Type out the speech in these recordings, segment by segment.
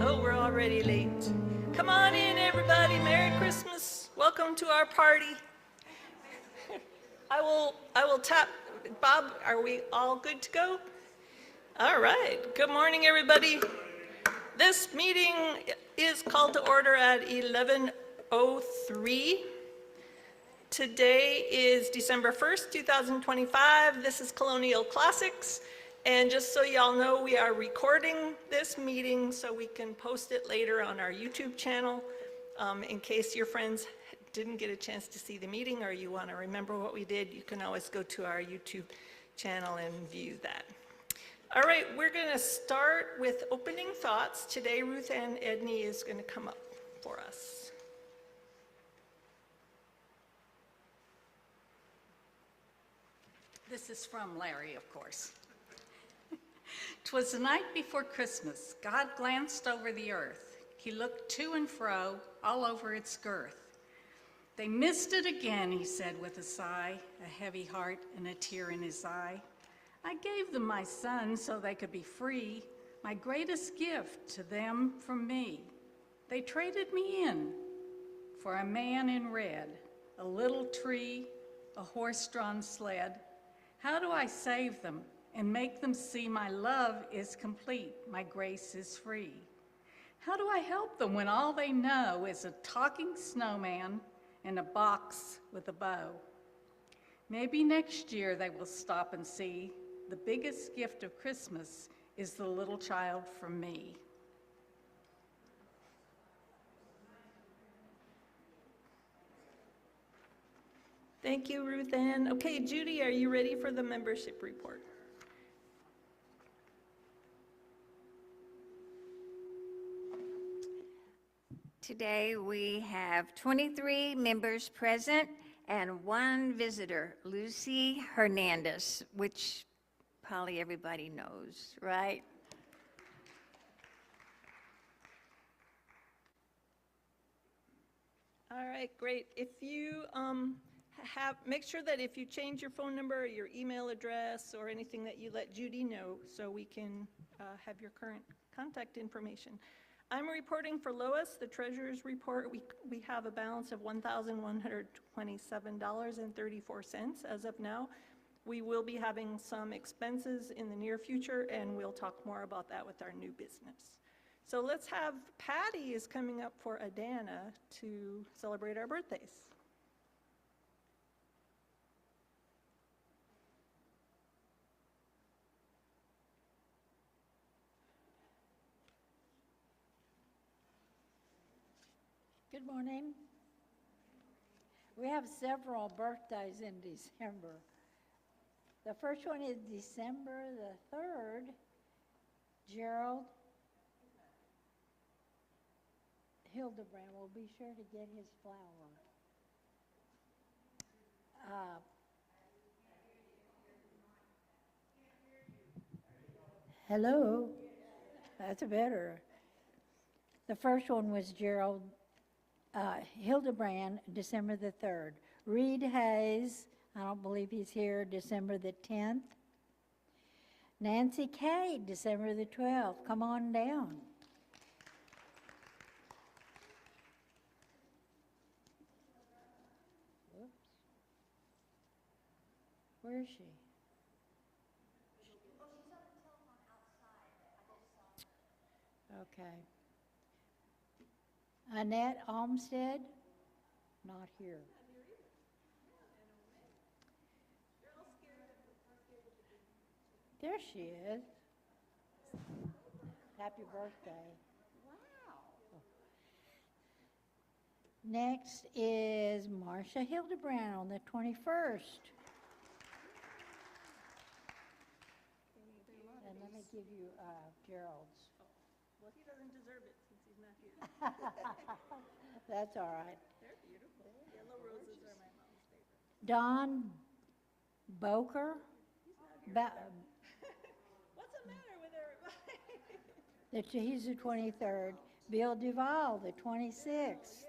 Oh, we're already late. Come on in, everybody. Merry Christmas. Welcome to our party. I will tap. Bob, are we all good to go? All right. Good morning, everybody. This meeting is called to order at 11:03. Today is December 1st, 2025. This is Colonial Classics. And just so y'all know, we are recording this meeting so we can post it later on our YouTube channel. In case your friends didn't get a chance to see the meeting or you want to remember what we did, you can always go to our YouTube channel and view that. All right, we're going to start with opening thoughts. Today, Ruth Ann Edney is going to come up for us. This is from Larry, of course. 'Twas the night before Christmas. God glanced over the earth. He looked to and fro, all over its girth. They missed it again, he said with a sigh, a heavy heart and a tear in his eye. I gave them my son so they could be free, my greatest gift to them from me. They traded me in for a man in red, a little tree, a horse-drawn sled. How do I save them and make them see my love is complete, my grace is free? How do I help them when all they know is a talking snowman and a box with a bow? Maybe next year they will stop and see the biggest gift of Christmas is the little child from me. Thank you, Ruth Ann. Okay, Judy, are you ready for the membership report? Today we have 23 members present and one visitor, Lucy Hernandez, which probably everybody knows, right? All right, great. If you make sure that if you change your phone number or your email address or anything that you let Judy know so we can have your current contact information. I'm reporting for Lois, the treasurer's report. We have a balance of $1,127.34 as of now. We will be having some expenses in the near future, and we'll talk more about that with our new business. So let's have Patty is coming up for Adana to celebrate our birthdays. Good morning. We have several birthdays in December. The first one is December the 3rd, Gerald Hildebrand. Will be sure to get his flower. Hello? That's better. The first one was Gerald Hildebrand, December the 3rd. Reed Hayes, I don't believe he's here, December the 10th. Nancy Kate, December the 12th. Come on down. Whoops. Where is she? Okay. Annette Olmsted, not here. There she is. Happy birthday. Wow. Next is Marcia Hildebrand on the 21st. And let me give you Gerald's. Well, he doesn't deserve it since he's not here. That's all right. They're beautiful. Yellow roses are my mom's favorite. Don Boker. What's the matter with everybody? He's the 23rd. Bill Duval, the 26th.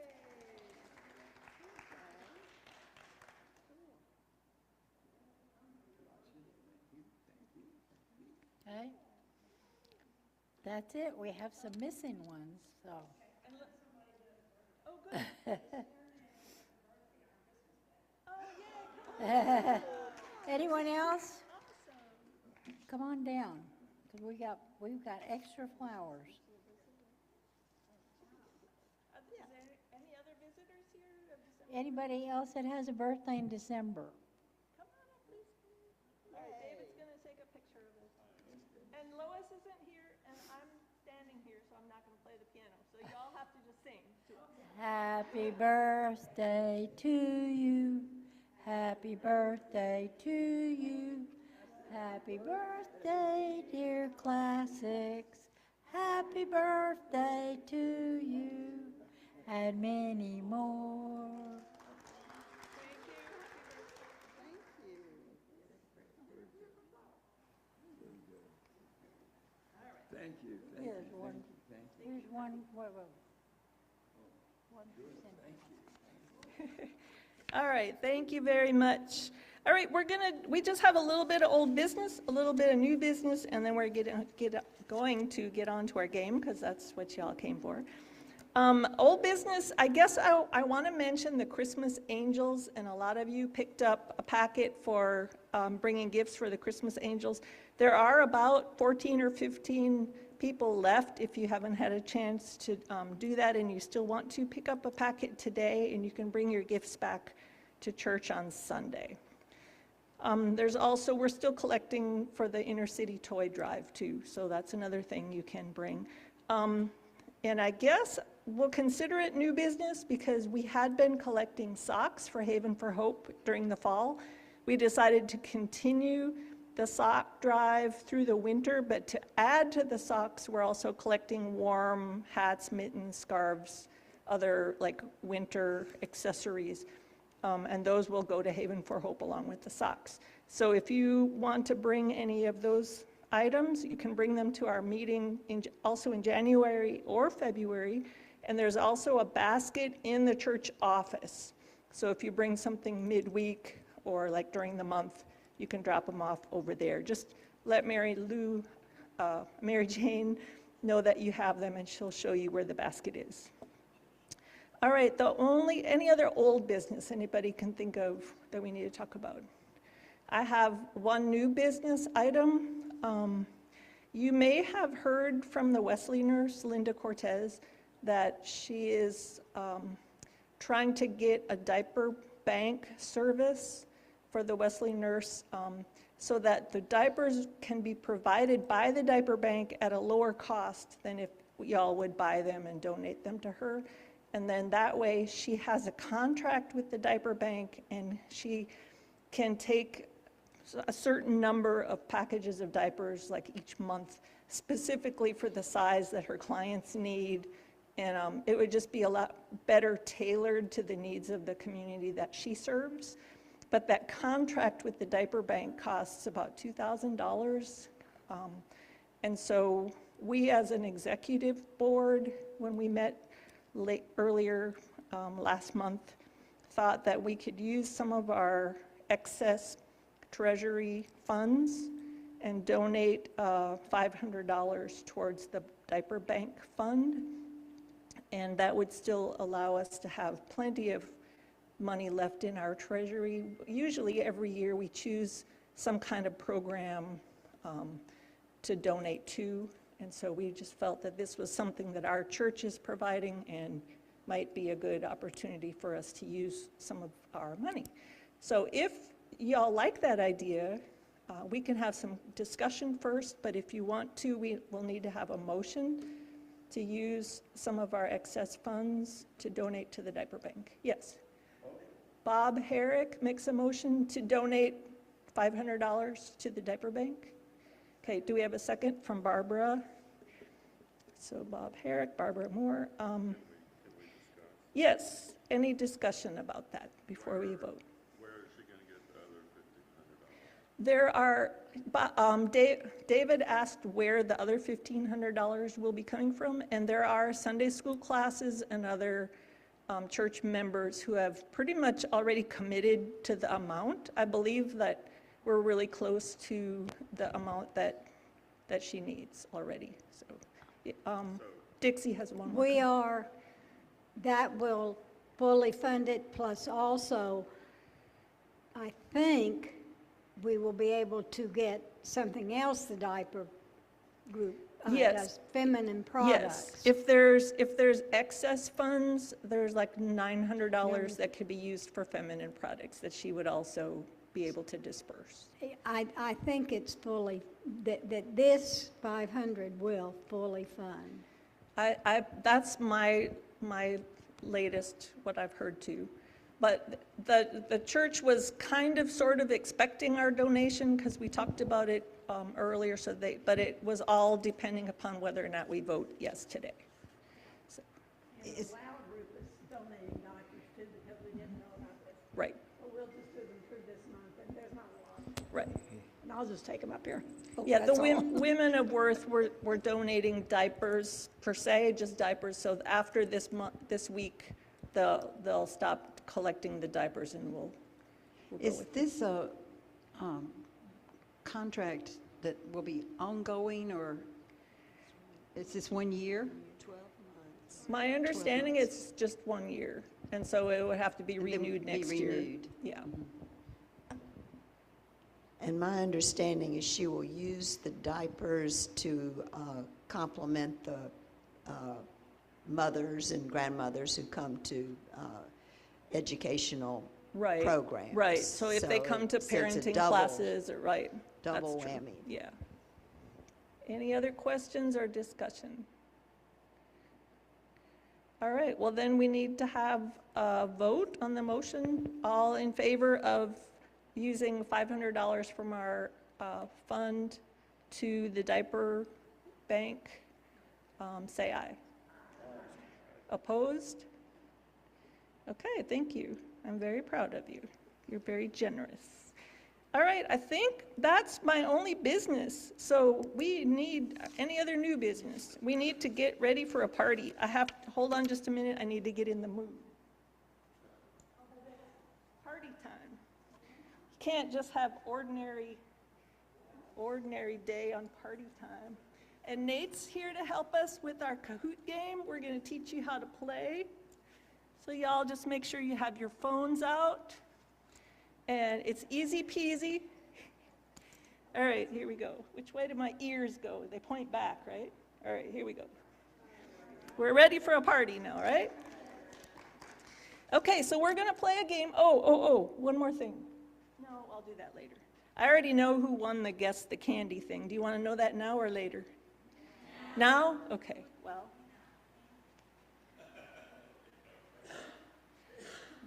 Okay. That's it. We have some missing ones, so. Anyone else? Come on down, because we've got extra flowers. Is there any other visitors here of December? Anybody else that has a birthday in December? Come on up, please. All right, David's going to take a picture of us. And Lois isn't here, and I'm standing here, so I'm not going to play the piano. So y'all have to just sing to us. Happy birthday to you. Happy birthday to you. Happy birthday, dear Classics. Happy birthday to you. And many more. Thank you. Here's one. Here's one. Wait. 1%. All right, thank you very much. All right, we just have a little bit of old business, a little bit of new business, and then we're going to get on to our game, because that's what y'all came for. Old business, I guess I want to mention the Christmas Angels, and a lot of you picked up a packet for bringing gifts for the Christmas Angels. There are about 14 or 15 people left. If you haven't had a chance to do that and you still want to, pick up a packet today, and you can bring your gifts back to church on Sunday. There's also, we're still collecting for the inner city toy drive too, so that's another thing you can bring. And I guess we'll consider it new business because we had been collecting socks for Haven for Hope during the fall. We decided to continue the sock drive through the winter, but to add to the socks, we're also collecting warm hats, mittens, scarves, other like winter accessories. And those will go to Haven for Hope along with the socks. So if you want to bring any of those items, you can bring them to our meeting also in January or February. And there's also a basket in the church office. So if you bring something midweek or like during the month, you can drop them off over there. Just let Mary Jane know that you have them, and she'll show you where the basket is. All right, any other old business anybody can think of that we need to talk about? I have one new business item. You may have heard from the Wesley nurse, Linda Cortez, that she is trying to get a diaper bank service for the Wesley nurse so that the diapers can be provided by the diaper bank at a lower cost than if y'all would buy them and donate them to her. And then that way she has a contract with the diaper bank, and she can take a certain number of packages of diapers like each month, specifically for the size that her clients need. And it would just be a lot better tailored to the needs of the community that she serves. But that contract with the diaper bank costs about $2,000. And so we as an executive board, when we met earlier last month, thought that we could use some of our excess treasury funds and donate $500 towards the diaper bank fund. And that would still allow us to have plenty of money left in our treasury. Usually every year we choose some kind of program to donate to. And so we just felt that this was something that our church is providing and might be a good opportunity for us to use some of our money. So if y'all like that idea, we can have some discussion first, but if you want to, we will need to have a motion to use some of our excess funds to donate to the diaper bank. Yes. Bob Herrick makes a motion to donate $500 to the diaper bank. Okay, do we have a second from Barbara? So Bob Herrick, Barbara Moore. Yes, any discussion about that before we vote? Where is she going to get the other $1,500? There are, David asked where the other $1,500 will be coming from, and there are Sunday school classes and other church members who have pretty much already committed to the amount. I believe that we're really close to the amount that that she needs already. So Dixie has one more. We are, that will fully fund it, plus also, I think we will be able to get something else the diaper group Yes. does, feminine Yes, products. if there's excess funds, there's like $900 that could be used for feminine products that she would also be able to disperse. I think it's fully, that this 500 will fully fund. That's my latest, what I've heard too. But the church was kind of sort of expecting our donation because we talked about it earlier, but it was all depending upon whether or not we vote yes today. So, Group is donating doctors too, because we didn't know about this. right, But we'll just do them through this month, and there's not a lot. right. And I'll just take them up here. Yeah, the That's all. Women of Worth were donating diapers per se, just diapers. So after this week, they'll stop collecting the diapers and we'll go Is with this a contract that will be ongoing, or is this 1 year? My understanding it's just 1 year, and so it would have to be And then renewed be next year. renewed. Yeah, And my understanding is she will use the diapers to complement the mothers and grandmothers who come to educational right. programs. Right, so if they come to it's a parenting double- classes, or right. that's double true. whammy. Yeah. Any other questions or discussion? All right, well then we need to have a vote on the motion. All in favor of using $500 from our fund to the diaper bank, say aye. Opposed? Okay, thank you. I'm very proud of you. You're very generous. All right, I think that's my only business. So we need, any other new business? We need to get ready for a party. Hold on just a minute, I need to get in the mood. Party time. You can't just have ordinary day on party time. And Nate's here to help us with our Kahoot game. We're gonna teach you how to play. So y'all just make sure you have your phones out. And it's easy peasy. All right, here we go. Which way do my ears go? They point back, right? All right, here we go. We're ready for a party now, right? Okay, so we're gonna play a game. One more thing. No, I'll do that later. I already know who won the Guess the Candy thing. Do you wanna know that now or later? Now? Okay, well.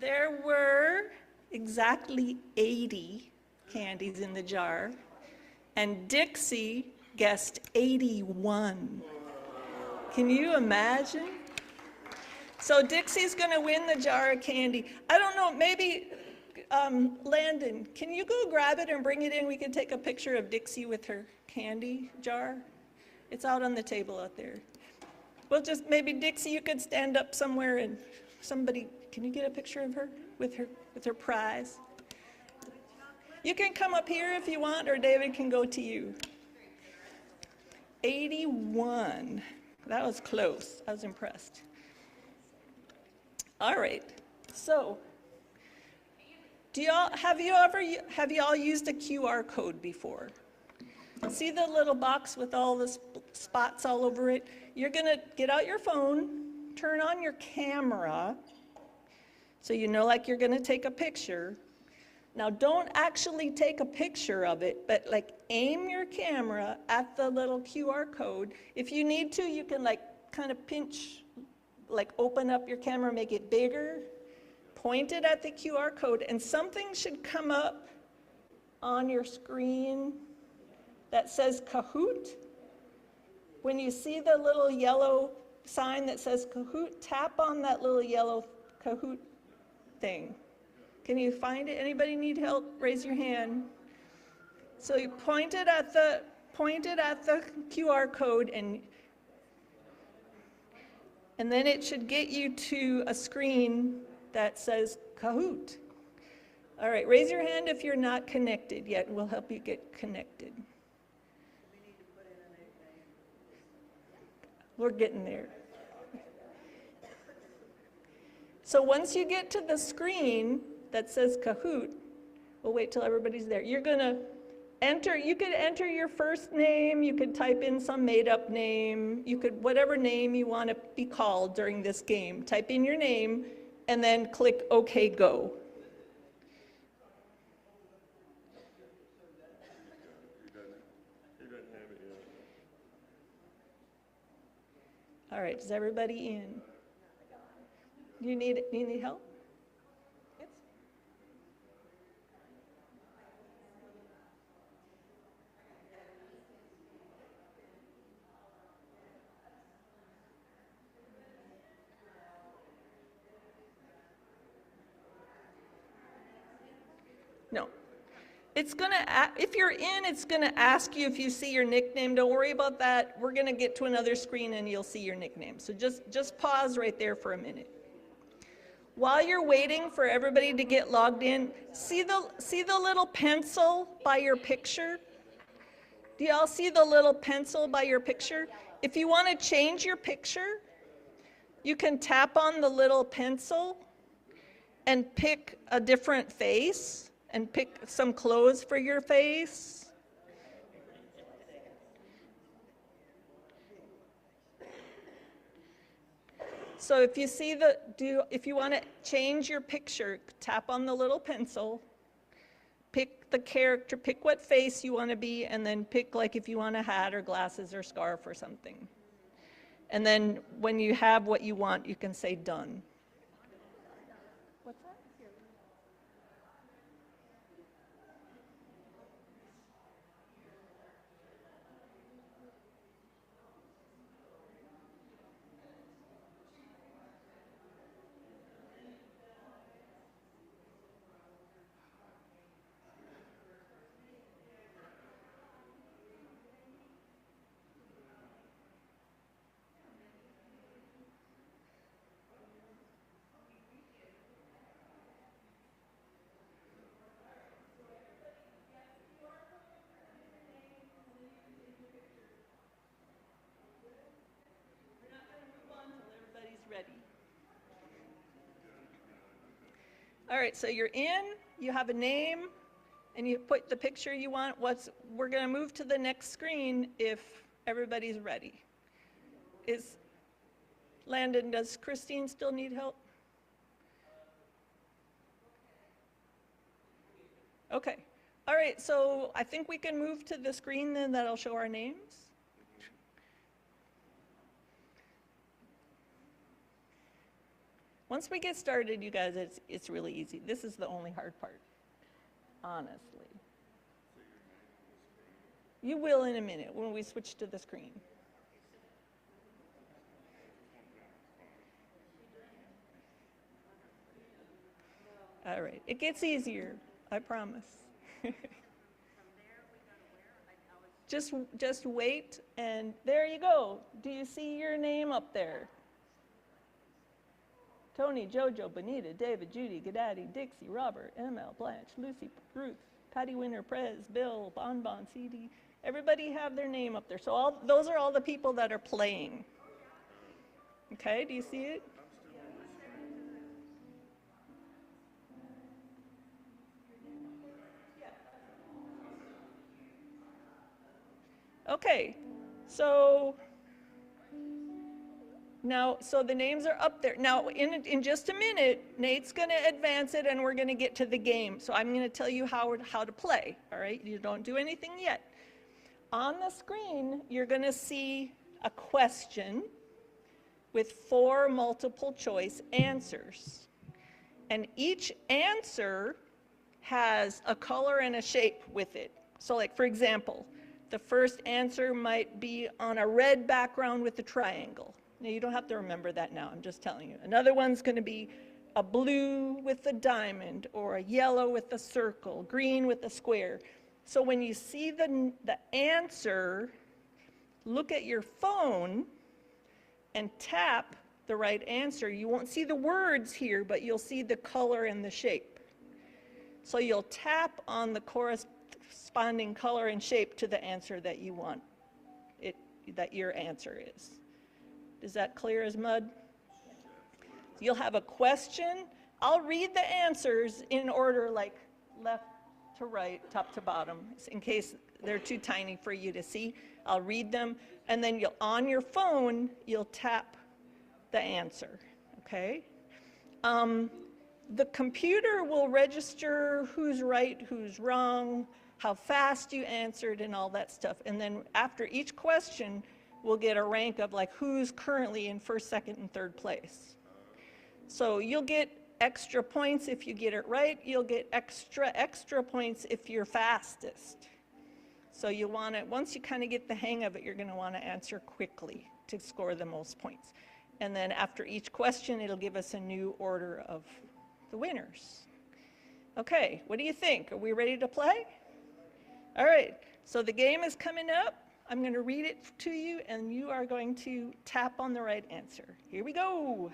There were exactly 80 candies in the jar, and Dixie guessed 81. Can you imagine? So Dixie's gonna win the jar of candy. I don't know, maybe, Landon, can you go grab it and bring it in? We can take a picture of Dixie with her candy jar. It's out on the table out there. Well, just maybe Dixie, you could stand up somewhere and somebody, can you get a picture of her with her prize? You can come up here if you want, or David can go to you. 81. That was close. I was impressed. All right. So, have you all used a QR code before? See the little box with all the spots all over it? You're gonna get out your phone, turn on your camera, so you know like you're gonna take a picture. Now don't actually take a picture of it, but like aim your camera at the little QR code. If you need to, you can like kind of pinch, like open up your camera, make it bigger, point it at the QR code, and something should come up on your screen that says Kahoot. When you see the little yellow sign that says Kahoot, tap on that little yellow Kahoot thing. Can you find it? Anybody need help? Raise your hand. So you point it at the QR code, and then it should get you to a screen that says Kahoot. All right, raise your hand if you're not connected yet, and we'll help you get connected. We need to put in an We're getting there. So once you get to the screen that says Kahoot, we'll wait till everybody's there. You're going to enter, you could enter your first name, you could type in some made-up name, you could, whatever name you want to be called during this game, type in your name, and then click OK, go. He doesn't have it yet. All right, is everybody in? Do you need help? Yes? No. It's gonna, if you're in, it's gonna ask you if you see your nickname. Don't worry about that. We're gonna get to another screen and you'll see your nickname. So just pause right there for a minute. While you're waiting for everybody to get logged in, see the little pencil by your picture? Do y'all see the little pencil by your picture? If you want to change your picture, you can tap on the little pencil and pick a different face and pick some clothes for your face. So if you see if you want to change your picture, tap on the little pencil, pick the character, pick what face you want to be, and then pick like if you want a hat or glasses or scarf or something. And then when you have what you want, you can say done. What's that? Ready. All right, so you're in, you have a name, and you put the picture you want. We're going to move to the next screen if everybody's ready. Landon, does Christine still need help? Okay. All right, so I think we can move to the screen then that'll show our names. Once we get started, you guys, it's really easy. This is the only hard part, honestly. You will in a minute when we switch to the screen. All right, it gets easier, I promise. Just wait, and there you go. Do you see your name up there? Tony, Jojo, Bonita, David, Judy, Gadaddy, Dixie, Robert, ML, Blanche, Lucy, Ruth, Patty Winter, Prez, Bill, Bonbon, CD. Everybody have their name up there. So those are all the people that are playing. Okay, do you see it? Okay, so now, so the names are up there. Now, in just a minute, Nate's going to advance it and we're going to get to the game. So I'm going to tell you how to play, all right? You don't do anything yet. On the screen, you're going to see a question with 4 multiple choice answers. And each answer has a color and a shape with it. So like, for example, the first answer might be on a red background with a triangle. Now, you don't have to remember that now, I'm just telling you. Another one's going to be a blue with a diamond, or a yellow with a circle, green with a square. So when you see the answer, look at your phone and tap the right answer. You won't see the words here, but you'll see the color and the shape. So you'll tap on the corresponding color and shape to the answer that you want, that your answer is. Is that clear as mud? You'll have a question. I'll read the answers in order, like left to right, top to bottom, in case they're too tiny for you to see. I'll read them, and then on your phone, you'll tap the answer, okay? The computer will register who's right, who's wrong, how fast you answered, and all that stuff. And then after each question, we'll get a rank of like who's currently in first, second, and third place. So you'll get extra points if you get it right. You'll get extra points if you're fastest. So you want to, once you kind of get the hang of it, you're going to want to answer quickly to score the most points. And then after each question, it'll give us a new order of the winners. Okay, what do you think? Are we ready to play? All right, so the game is coming up. I'm going to read it to you, and you are going to tap on the right answer. Here we go.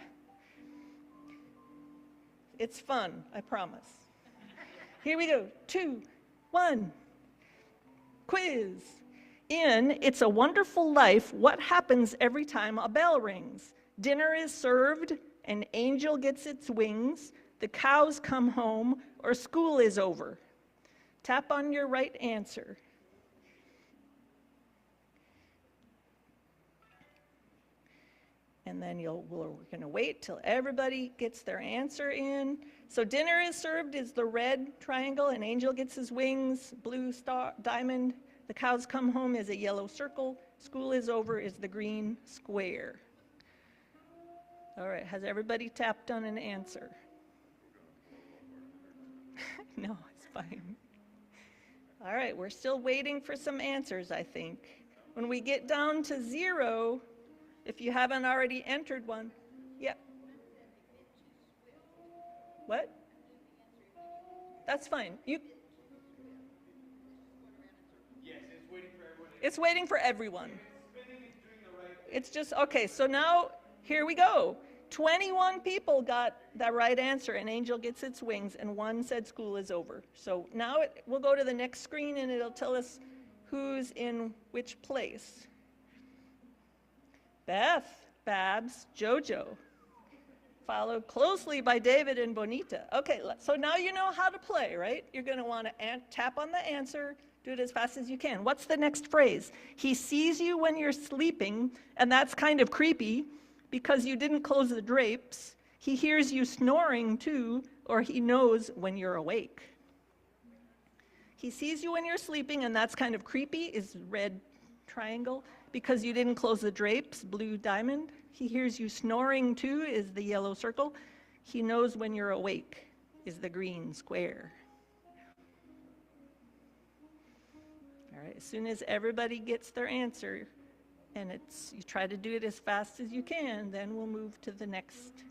It's fun, I promise. Here we go. 2, 1. Quiz. In It's a Wonderful Life, what happens every time a bell rings? Dinner is served, an angel gets its wings, the cows come home, or school is over. Tap on your right answer. And then we're going to wait till everybody gets their answer in. So dinner is served is the red triangle, an angel gets his wings, blue star, diamond. The cows come home is a yellow circle. School is over is the green square. All right, has everybody tapped on an answer? No, it's fine. All right, we're still waiting for some answers, I think. When we get down to 0, if you haven't already entered one, yeah. What? That's fine. Yes, it's waiting for everyone. It's waiting for everyone. It's just, okay, so now, here we go. 21 people got the right answer. An angel gets its wings, and 1 said school is over. So now we'll go to the next screen, and it'll tell us who's in which place. Beth, Babs, Jojo, followed closely by David and Bonita. Okay, so now you know how to play, right? You're going to want to tap on the answer, do it as fast as you can. What's the next phrase? He sees you when you're sleeping, and that's kind of creepy because you didn't close the drapes. He hears you snoring too, or he knows when you're awake. He sees you when you're sleeping, and that's kind of creepy, is red triangle, because you didn't close the drapes, blue diamond. He hears you snoring too, is the yellow circle. He knows when you're awake, is the green square. All right, as soon as everybody gets their answer, and you try to do it as fast as you can, then we'll move to the next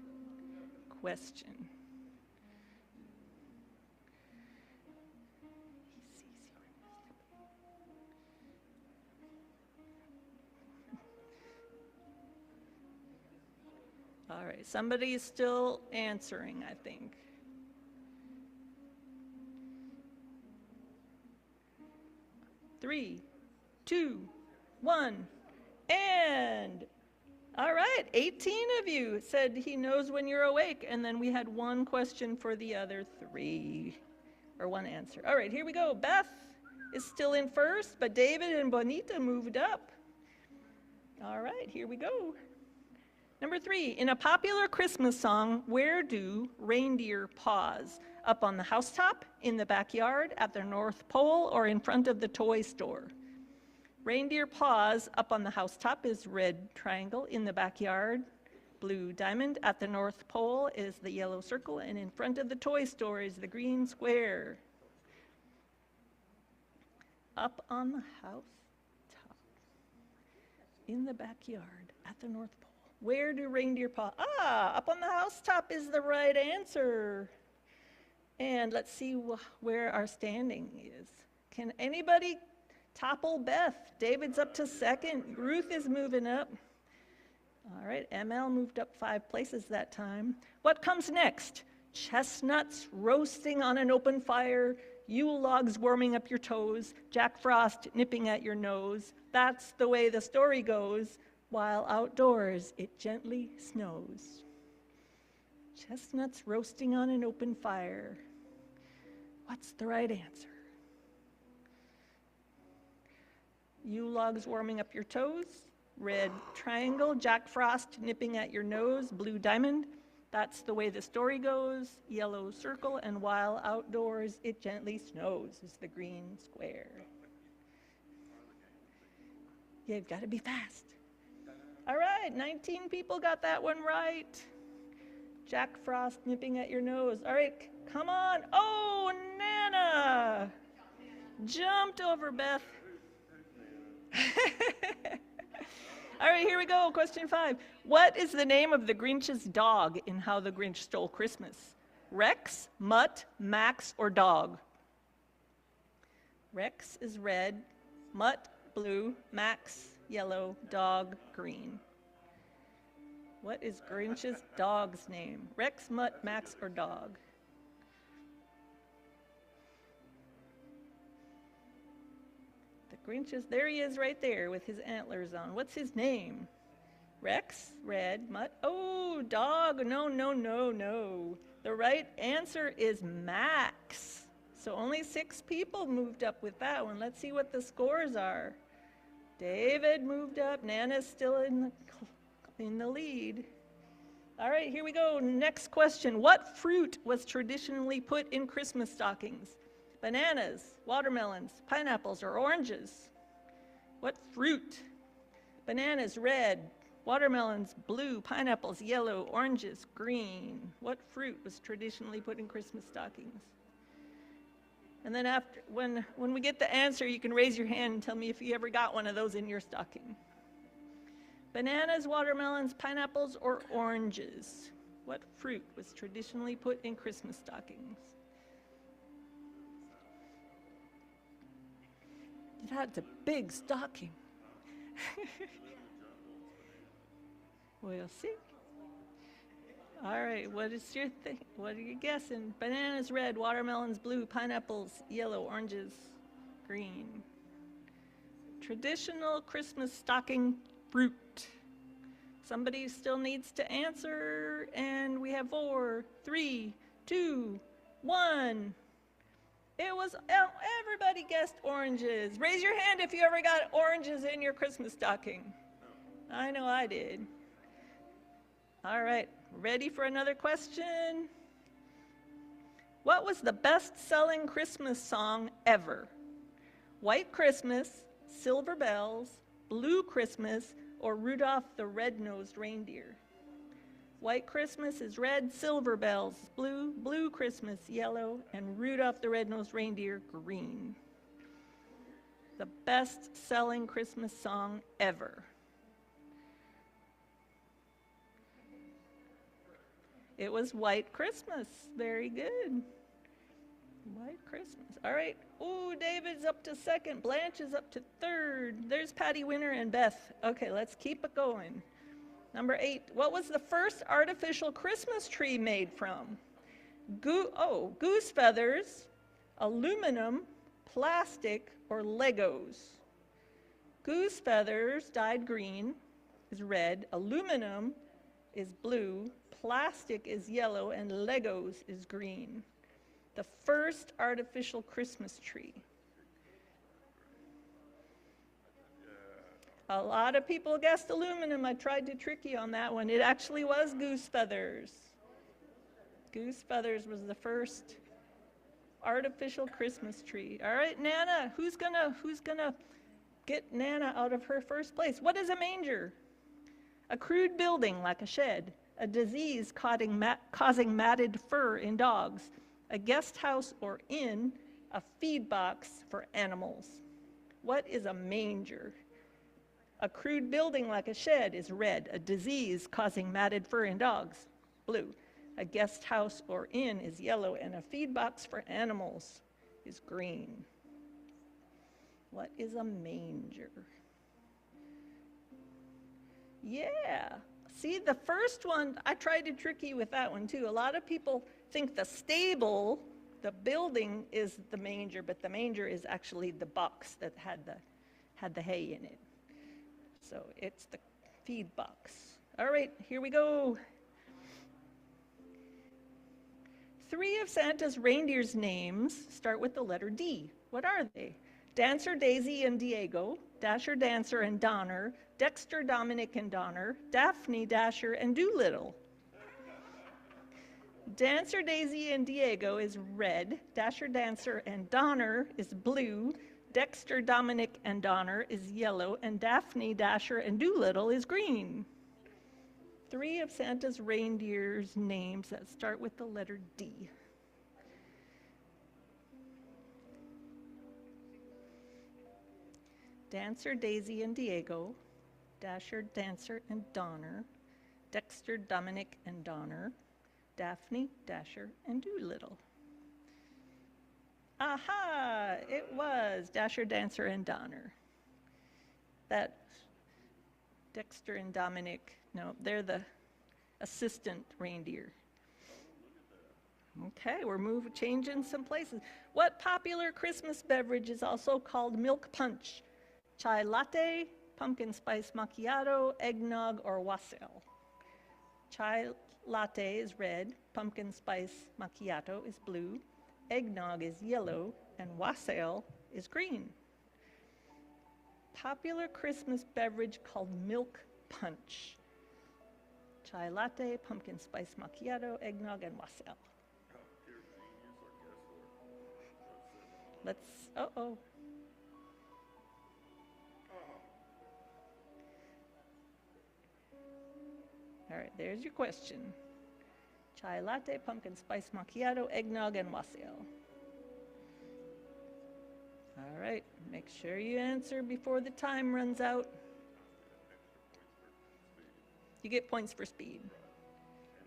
question. All right, somebody is still answering, I think. Three, 2, 1, and all right, 18 of you said he knows when you're awake, and then we had 1 question for the other 3, or 1 answer. All right, here we go. Beth is still in first, but David and Bonita moved up. All right, here we go. Number 3, in a popular Christmas song, where do reindeer pause? Up on the housetop, in the backyard, at the North Pole, or in front of the toy store? Reindeer pause up on the housetop is red triangle, in the backyard, blue diamond, at the North Pole is the yellow circle, and in front of the toy store is the green square. Up on the housetop, in the backyard, at the North Pole. Where do reindeer pause? Up on the housetop is the right answer. And let's see where our standing is. Can anybody topple Beth? David's up to second. Ruth is moving up. All right, ML moved up 5 places that time. What comes next? Chestnuts roasting on an open fire, Yule logs warming up your toes, Jack Frost nipping at your nose. That's the way the story goes. while outdoors it gently snows. Chestnuts roasting on an open fire. What's the right answer? Yule logs warming up your toes. Red triangle, Jack Frost nipping at your nose. Blue diamond, that's the way the story goes. Yellow circle, and while outdoors it gently snows is the green square. Yeah, you've got to be fast. All right, 19 people got that one right. Jack Frost nipping at your nose. All right, come on. Oh, Nana! Jumped over Beth. All right, here we go. Question 5. What is the name of the Grinch's dog in How the Grinch Stole Christmas? Rex, Mutt, Max, or Dog? Rex is red, Mutt, blue, Max, yellow, Dog, green. What is Grinch's dog's name? Rex, Mutt, Max, or Dog? The Grinch's, there he is right there with his antlers on. What's his name? Rex, red, Mutt. Oh, Dog. No, no, no, no. The right answer is Max. So only 6 people moved up with that one. Let's see what the scores are. David moved up. Nana's still in the lead. All right, here we go. Next question. What fruit was traditionally put in Christmas stockings? Bananas, watermelons, pineapples, or oranges? What fruit? Bananas, red. Watermelons, blue. Pineapples, yellow. Oranges, green. What fruit was traditionally put in Christmas stockings? And then after, when we get the answer, you can raise your hand and tell me if you ever got one of those in your stocking. Bananas, watermelons, pineapples, or oranges? What fruit was traditionally put in Christmas stockings? That's a big stocking. We'll see. All right, what is your thing? What are you guessing? Bananas, red, watermelons, blue, pineapples, yellow, oranges, green. Traditional Christmas stocking fruit. Somebody still needs to answer, and we have 4, 3, 2, 1. It was, everybody guessed oranges. Raise your hand if you ever got oranges in your Christmas stocking. I know I did. All right, ready for another question? What was the best-selling Christmas song ever? White Christmas, Silver Bells, Blue Christmas, or Rudolph the Red-Nosed Reindeer? White Christmas is red, Silver Bells blue, Blue Christmas yellow, and Rudolph the Red-Nosed Reindeer green. The best-selling Christmas song ever. It was White Christmas. Very good. White Christmas. All right. Ooh, David's up to second. Blanche is up to third. There's Patty Winter and Beth. Okay, let's keep it going. Number 8. What was the first artificial Christmas tree made from? Goose feathers, aluminum, plastic, or Legos? Goose feathers, dyed green, is red. Aluminum is blue. Plastic is yellow, and Legos is green. The first artificial Christmas tree. A lot of people guessed aluminum. I tried to trick you on that one. It actually was goose feathers. Goose feathers was the first artificial Christmas tree. All right, Nana, who's gonna get Nana out of her first place? What is a manger? A crude building like a shed. A disease causing matted fur in dogs, a guest house or inn, a feed box for animals. What is a manger? A crude building like a shed is red, a disease causing matted fur in dogs, blue. A guest house or inn is yellow, and a feed box for animals is green. What is a manger? Yeah. See, the first one, I tried to trick you with that one too. A lot of people think the stable, the building, is the manger, but the manger is actually the box that had the hay in it. So it's feed box. All right, here we go. 3 of Santa's reindeer's names start with the letter D. What are they? Dancer, Daisy, and Diego, Dasher, Dancer, and Donner, Dexter, Dominic, and Donner, Daphne, Dasher, and Doolittle. Dancer, Daisy, and Diego is red, Dasher, Dancer, and Donner is blue, Dexter, Dominic, and Donner is yellow, and Daphne, Dasher, and Doolittle is green. 3 of Santa's reindeer's names that start with the letter D. Dancer, Daisy, and Diego, Dasher, Dancer, and Donner, Dexter, Dominic, and Donner, Daphne, Dasher, and Doolittle. Aha! It was Dasher, Dancer, and Donner. That Dexter and Dominic, no, they're the assistant reindeer. Okay, we're changing some places. What popular Christmas beverage is also called milk punch? Chai latte, pumpkin spice macchiato, eggnog, or wassail? Chai latte is red, pumpkin spice macchiato is blue, eggnog is yellow, and wassail is green. Popular Christmas beverage called milk punch. Chai latte, pumpkin spice macchiato, eggnog, and wassail. Let's, uh-oh. All right, there's your question. Chai latte, pumpkin spice macchiato, eggnog, and wassail. All right, make sure you answer before the time runs out. You get points for speed. And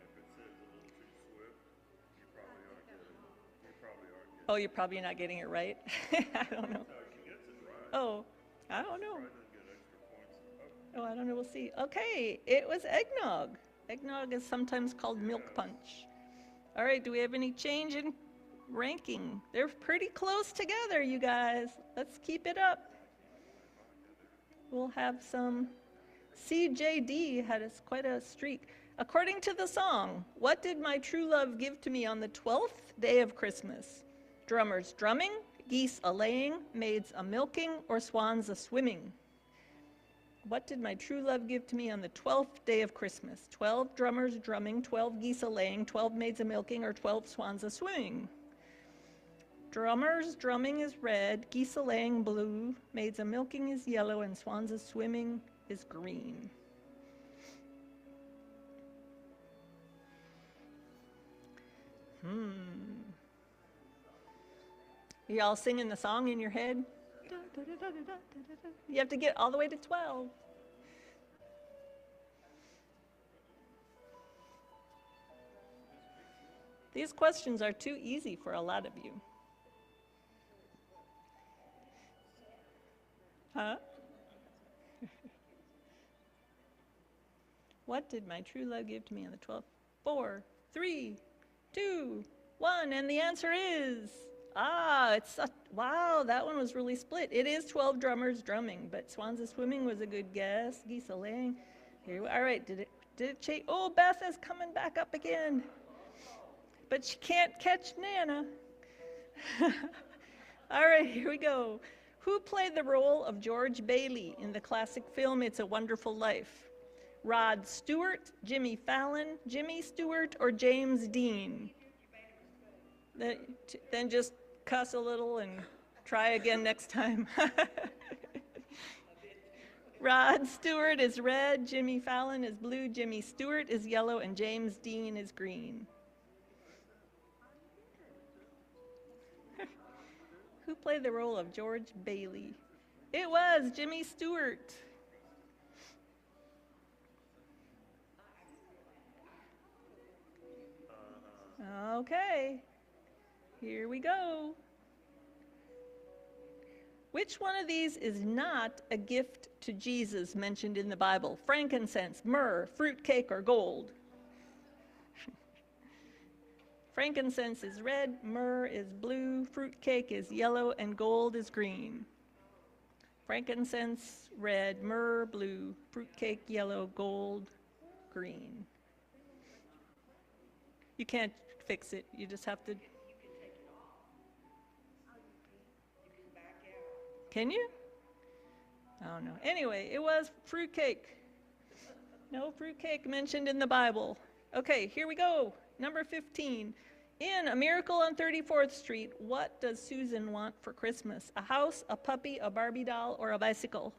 if it says a little too swift, you probably aren't getting it. You probably aren't getting it. Oh, you're probably not getting it right. I don't know. No, she gets it right. Oh, I don't know. Try to get extra points. Oh, I don't know. We'll see. Okay, it was eggnog. Eggnog is sometimes called milk punch. All right, do we have any change in ranking? They're pretty close together, you guys. Let's keep it up. We'll have some. CJD had quite a streak. According to the song, what did my true love give to me on the 12th day of Christmas? Drummers drumming, geese a-laying, maids a-milking, or swans a-swimming? What did my true love give to me on the 12th day of Christmas? 12 drummers drumming, 12 geese a-laying, 12 maids a-milking, or 12 swans a-swimming? Drummers drumming is red, geese a-laying blue, maids a-milking is yellow, and swans a-swimming is green. You all singing the song in your head? You have to get all the way to 12. These questions are too easy for a lot of you. Huh? What did my true love give to me on the 12th? 4, 3, 2, 1, and the answer is, wow, that one was really split. It is 12 drummers drumming, but swans a-swimming was a good guess. Geese a-laying. All right, did it change? Oh, Beth is coming back up again. But she can't catch Nana. All right, here we go. Who played the role of George Bailey in the classic film It's a Wonderful Life? Rod Stewart, Jimmy Fallon, Jimmy Stewart, or James Dean? Then just cuss a little and try again next time. Rod Stewart is red, Jimmy Fallon is blue, Jimmy Stewart is yellow, and James Dean is green. Who played the role of George Bailey? It was Jimmy Stewart. Okay, here we go. Which one of these is not a gift to Jesus mentioned in the Bible? Frankincense, myrrh, fruitcake, or gold? Frankincense is red, myrrh is blue, fruitcake is yellow, and gold is green. Frankincense, red. Myrrh, blue. Fruitcake, yellow. Gold, green. You can't fix it. You just have to. Can you? Oh no. Anyway, it was fruitcake. No fruitcake mentioned in the Bible. Okay, here we go. Number 15. In A Miracle on 34th Street, what does Susan want for Christmas? A house, a puppy, a Barbie doll, or a bicycle?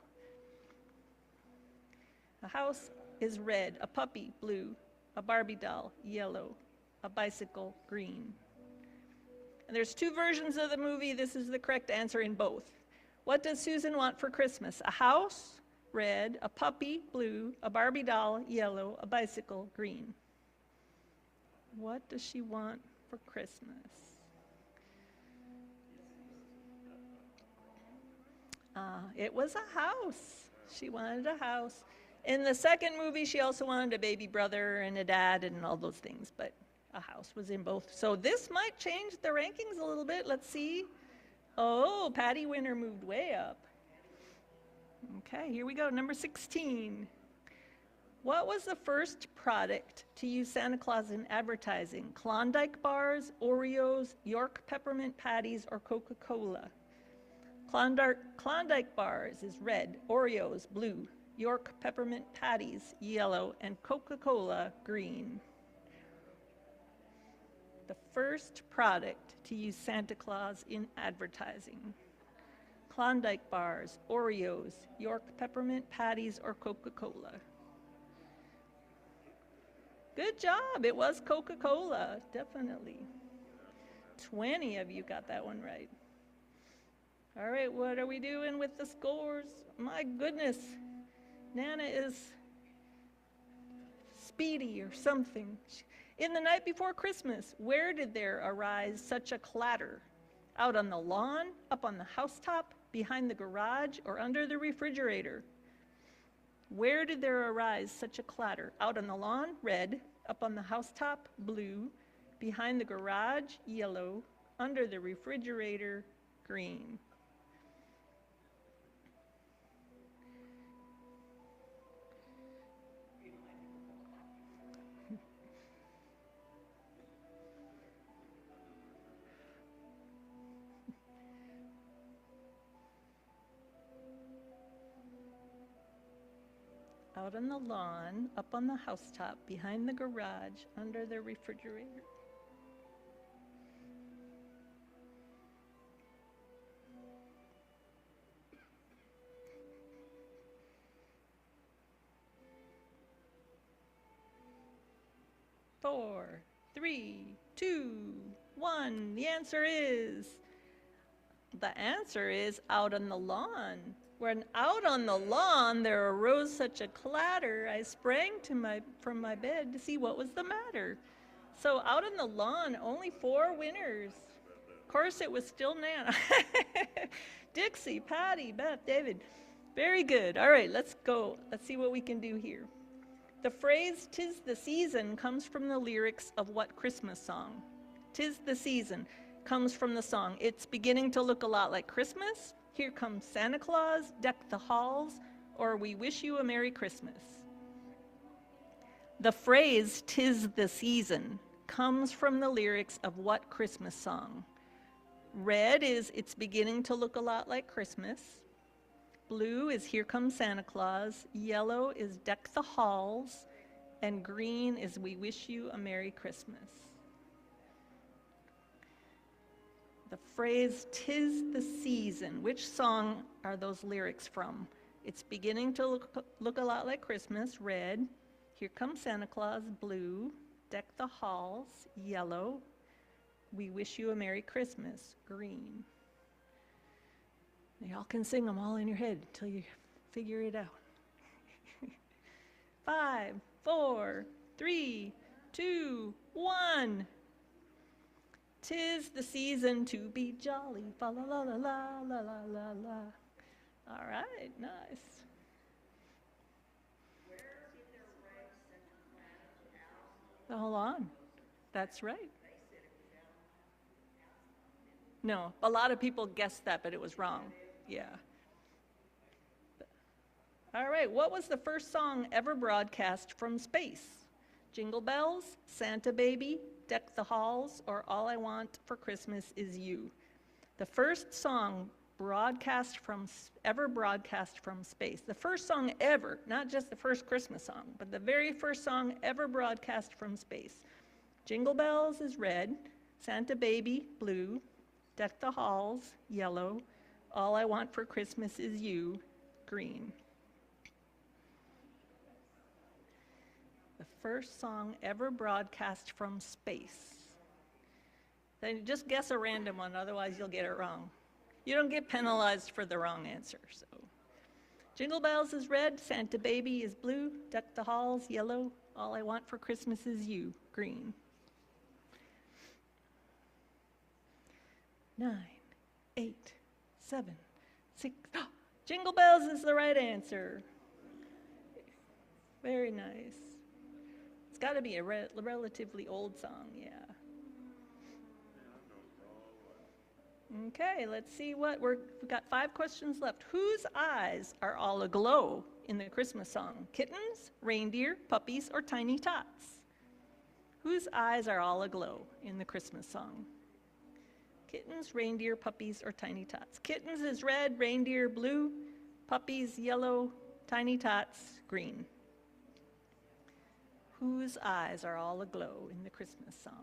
A house is red, a puppy, blue, a Barbie doll, yellow, a bicycle, green. And there's two versions of the movie. This is the correct answer in both. What does Susan want for Christmas? A house, red, a puppy, blue, a Barbie doll, yellow, a bicycle, green. What does she want for Christmas? It was a house. She wanted a house. In the second movie, she also wanted a baby brother and a dad and all those things, but a house was in both. So this might change the rankings a little bit. Let's see. Oh, Patty Winner moved way up. Okay, here we go. Number 16. What was the first product to use Santa Claus in advertising? Klondike bars, Oreos, York peppermint patties, or Coca-Cola? Klondike bars is red, Oreos blue, York peppermint patties yellow, and Coca-Cola green. The first product to use Santa Claus in advertising. Klondike bars, Oreos, York peppermint patties, or Coca-Cola? Good job. It was Coca-Cola, definitely. 20 of you got that one right. All right, what are we doing with the scores? My goodness, Nana is speedy or something. In the night before Christmas, where did there arise such a clatter? Out on the lawn, up on the housetop, behind the garage, or under the refrigerator? Where did there arise such a clatter? Out on the lawn, red. Up on the housetop, blue. Behind the garage, yellow. Under the refrigerator, green. Out on the lawn, up on the housetop, behind the garage, under the refrigerator. Four, three, two, one. The answer is out on the lawn. When out on the lawn there arose such a clatter, I sprang from my bed to see what was the matter. So out on the lawn, only 4 winners. Of course, it was still Nana. Dixie, Patty, Beth, David. Very good. All right, let's go. Let's see what we can do here. The phrase, "'Tis the season," comes from the lyrics of what Christmas song? "'Tis the season" comes from the song, "It's beginning to look a lot like Christmas," "Here Comes Santa Claus," "Deck the Halls," or "We Wish You a Merry Christmas." The phrase, "'Tis the season," comes from the lyrics of what Christmas song? Red is "It's beginning to look a lot like Christmas." Blue is "Here Comes Santa Claus." Yellow is "Deck the Halls." And green is "We Wish You a Merry Christmas." The phrase, "'Tis the season," which song are those lyrics from? It's beginning to look a lot like Christmas, red. Here Comes Santa Claus, blue. Deck the Halls, yellow. We Wish You a Merry Christmas, green. Y'all can sing them all in your head until you figure it out. 5, 4, 3, 2, 1. 'Tis the season to be jolly, fa la la la la la la la la. All right, nice. Where did there rise such a clatter? Hold on. That's right. No, a lot of people guessed that, but it was wrong. Yeah. All right, what was the first song ever broadcast from space? Jingle Bells, Santa Baby, Deck the Halls, or All I Want for Christmas Is You? The first song ever broadcast from space. The first song ever, not just the first Christmas song, but the very first song ever broadcast from space. Jingle Bells is red, Santa Baby, blue, Deck the Halls, yellow, All I Want for Christmas Is You, green. The first song ever broadcast from space. Then just guess a random one, otherwise you'll get it wrong. You don't get penalized for the wrong answer, so. Jingle Bells is red, Santa Baby is blue, Deck the Halls, yellow, All I Want for Christmas Is You, green. 9, 8, 7, 6. Jingle Bells is the right answer. Very nice. It's got to be a relatively old song, yeah. Okay, let's see we've got 5 questions left. Whose eyes are all aglow in the Christmas song? Kittens, reindeer, puppies, or tiny tots? Whose eyes are all aglow in the Christmas song? Kittens, reindeer, puppies, or tiny tots? Kittens is red, reindeer blue, puppies yellow, tiny tots green. Whose eyes are all aglow in the Christmas song?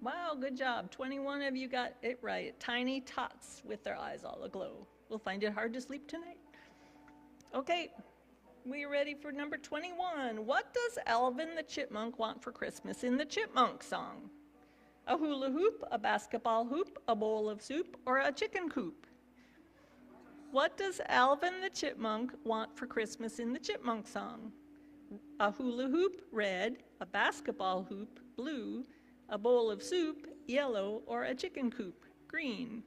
Wow, good job. 21 of you got it right. Tiny tots with their eyes all aglow. We'll find it hard to sleep tonight. Okay, we ready for number 21. What does Alvin the Chipmunk want for Christmas in the Chipmunk song? A hula hoop, a basketball hoop, a bowl of soup, or a chicken coop? What does Alvin the Chipmunk want for Christmas in the Chipmunk song? A hula hoop, red, a basketball hoop, blue, a bowl of soup, yellow, or a chicken coop, green?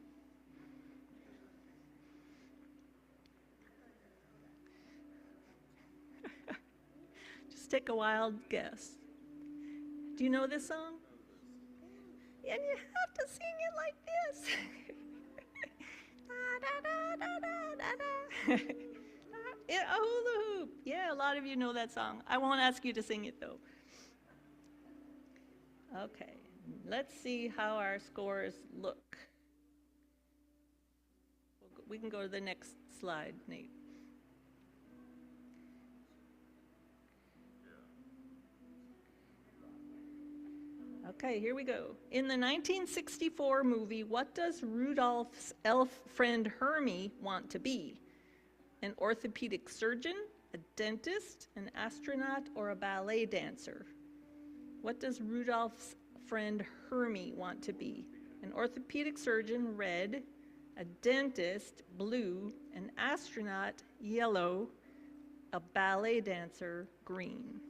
Just take a wild guess. Do you know this song? And you have to sing it like this. Da, da, da, da, da, da. Yeah, a hula hoop. Yeah, a lot of you know that song. I won't ask you to sing it though. Okay, let's see how our scores look. We can go to the next slide, Nate. Okay, here we go. In the 1964 movie, what does Rudolph's elf friend Hermie want to be? An orthopedic surgeon, a dentist, an astronaut, or a ballet dancer? What does Rudolph's friend Hermie want to be? An orthopedic surgeon, red, a dentist, blue, an astronaut, yellow, a ballet dancer, green.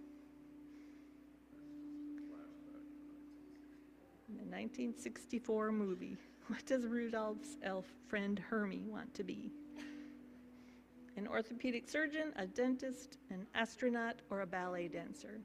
In the 1964 movie, what does Rudolph's elf friend Hermie want to be? An orthopedic surgeon, a dentist, an astronaut, or a ballet dancer?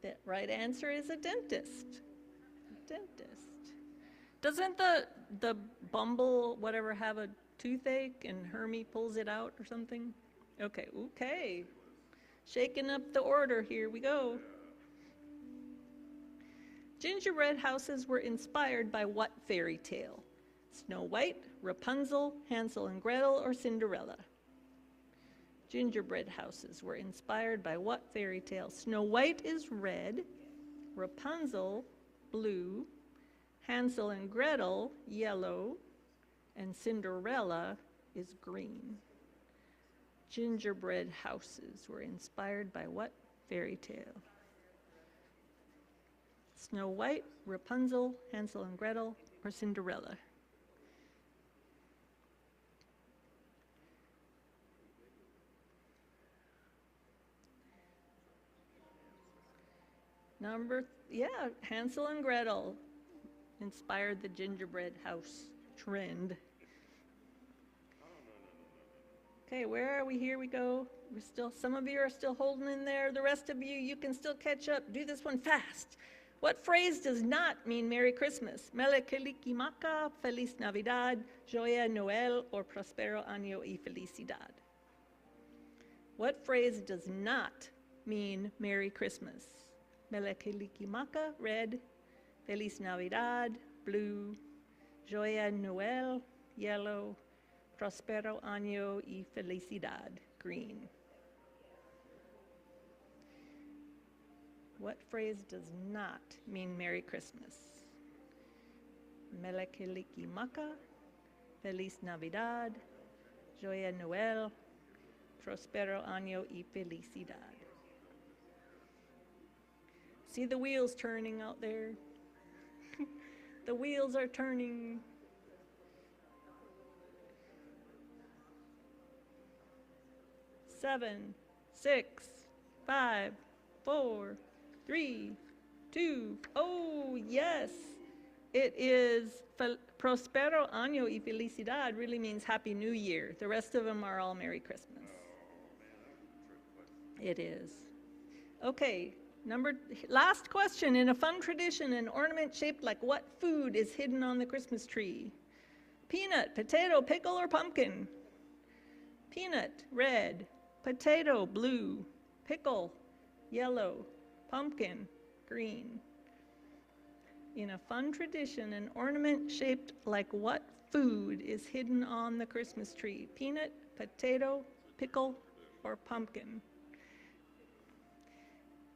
The right answer is a dentist. Dentist. Doesn't the Bumble whatever have a toothache and Hermie pulls it out or something? Okay. Shaking up the order, here we go. Gingerbread houses were inspired by what fairy tale? Snow White, Rapunzel, Hansel and Gretel, or Cinderella? Gingerbread houses were inspired by what fairy tale? Snow White is red, Rapunzel, blue, Hansel and Gretel, yellow, and Cinderella is green. Gingerbread houses were inspired by what fairy tale? Snow White, Rapunzel, Hansel and Gretel, or Cinderella? Yeah, Hansel and Gretel inspired the gingerbread house trend. Okay, where are we? Here we go. We're still, some of you are still holding in there. The rest of you, you can still catch up. Do this one fast. What phrase does not mean Merry Christmas? Mele Kalikimaka, Feliz Navidad, Joya Noel, or Prospero Año y Felicidad? What phrase does not mean Merry Christmas? Mele Kalikimaka, red, Feliz Navidad, blue, Joya Noel, yellow, Prospero Año y Felicidad, green. What phrase does not mean Merry Christmas? Mele Kalikimaka, Feliz Navidad, Joya Noel, Prospero Año y Felicidad. See the wheels turning out there? The wheels are turning. Seven, 6, 5, 4, 3, 2. Oh, yes. It is Prospero Año y Felicidad really means Happy New Year. The rest of them are all Merry Christmas. It is. Okay, last question. In a fun tradition, an ornament shaped like what food is hidden on the Christmas tree? Peanut, potato, pickle, or pumpkin? Peanut, red. Potato, blue. Pickle, yellow. Pumpkin, green. In a fun tradition, an ornament shaped like what food is hidden on the Christmas tree? Peanut, potato, pickle, or pumpkin?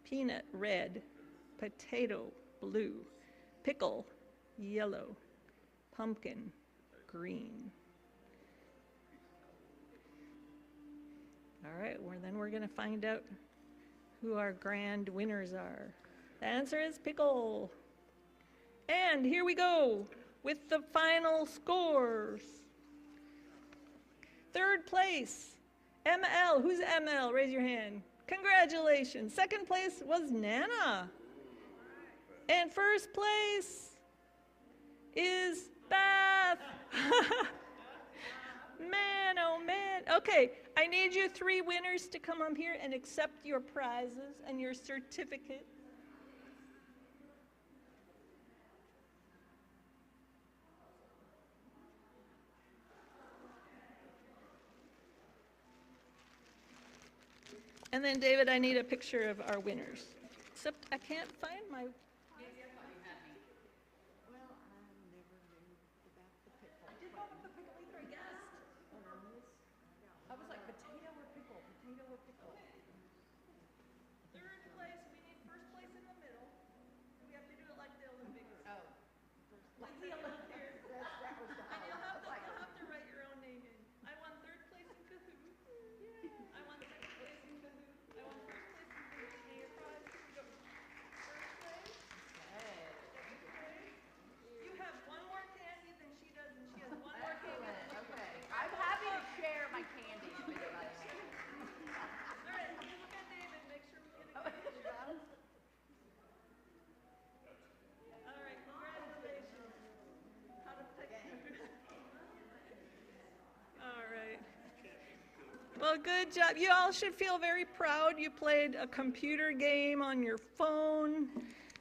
Peanut, red. Potato, blue. Pickle, yellow. Pumpkin, green. All right, well, then we're going to find out who our grand winners are. The answer is pickle. And here we go with the final scores. Third place, ML. Who's ML? Raise your hand. Congratulations. Second place was Nana. And first place is Beth. Man, oh man. Okay, I need you 3 winners to come up here and accept your prizes and your certificate. And then, David, I need a picture of our winners. Except I can't find my... Third place, we need first place in the middle. We have to do it like the Olympics. Oh. Like the Olympics. And you'll have to write your own name in. I won third place in Kahoot. I won second place in Kahoot. I won first place in Kahoot. And your prize is go. First place. Second place. You have one more candy than she does, and she has one more candy than she does. Okay, I'm happy to share my candy if anybody. All right, look at David, make sure we get a good picture. All right, congratulations. How to pick. All right. Well, good job. You all should feel very proud. You played a computer game on your phone.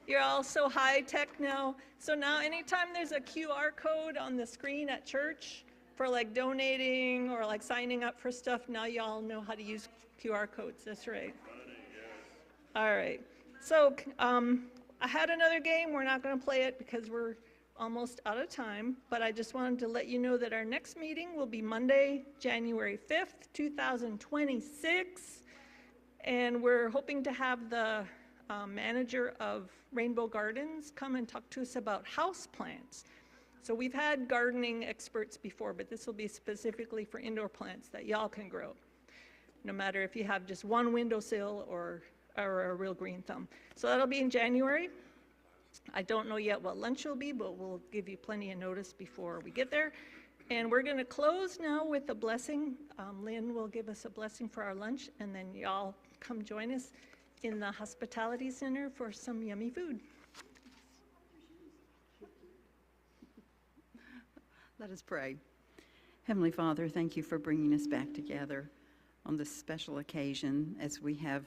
You're all so high tech now. So now anytime there's a QR code on the screen at church for like donating or like signing up for stuff, now y'all know how to use QR codes. That's right. All right. So I had another game. We're not going to play it because we're almost out of time, but I just wanted to let you know that our next meeting will be Monday, January 5th, 2026, and we're hoping to have the manager of Rainbow Gardens come and talk to us about house plants. So we've had gardening experts before, but this will be specifically for indoor plants that y'all can grow, no matter if you have just one windowsill or a real green thumb. So that'll be in January. I don't know yet what lunch will be, but we'll give you plenty of notice before we get there. And we're going to close now with a blessing. Lynn will give us a blessing for our lunch, and then y'all come join us. in the Hospitality Center for some yummy food. Let us pray. Heavenly Father, thank you for bringing us back together on this special occasion as we have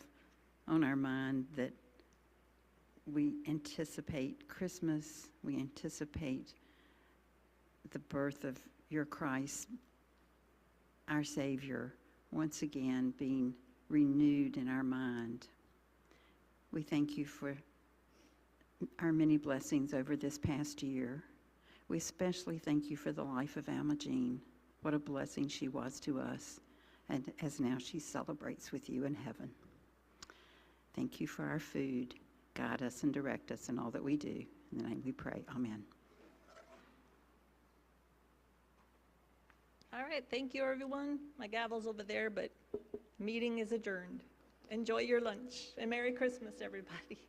on our mind that we anticipate Christmas, we anticipate the birth of your Christ, our Savior, once again being renewed in our mind. We thank you for our many blessings over this past year. We especially thank you for the life of Alma Jean. What a blessing she was to us, and as now she celebrates with you in heaven. Thank you for our food. Guide us and direct us in all that we do. In the name we pray, amen. All right, thank you, everyone. My gavel's over there, but meeting is adjourned. Enjoy your lunch, and Merry Christmas, everybody.